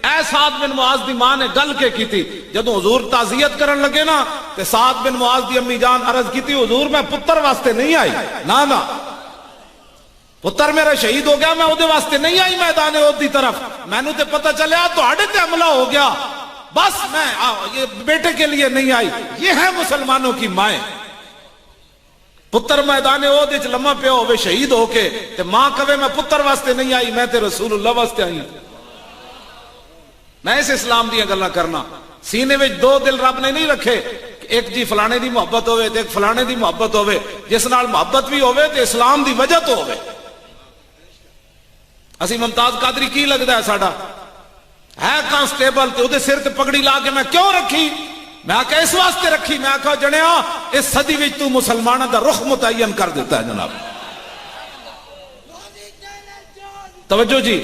اے سعد بن معاذ دی ماں نے گل کے کی تھی جدو حضور تعزیت کرن لگے نا تے سعد بن معاذ دی امی جان عرض کی تھی حضور میں پتر واسطے نہیں آئی نا پتر میرا شہید ہو گیا میں اودے واسطے نہیں آئی میدان احد دی طرف میں نے تے پتہ چلیا تہاڈے تے حملہ ہو گیا بس میں بیٹے کے لیے نہیں آئی. یہ ہے مسلمانوں کی مائیں. پتر میدان احد وچ لمحہ پیا ہوے شہید ہو کے تے ماں کہے میں پتر واسطے نہیں آئی میں تے رسول اللہ واسطے آئی. میں اس اسلام دی گلاں کرنا. سینے وچ دو دل رب نے نہیں رکھے ایک جی فلانے دی محبت ہوئے تے ایک فلانے دی محبت ہوئے. جس نال محبت بھی ہوئے تے اسلام دی وجہ تو ہوئے. اسی ممتاز قادری کی لگتا ہے ساڑا ہے کانسٹیبل تے اودے سر تے پگڑی لا کے میں کیوں رکھی؟ میں آکھا اس واسطے رکھی. میں آکھا جنیا اس صدی وچ تو مسلمانہ دا رخ متعین کر دیتا ہے جناب. توجہ جی.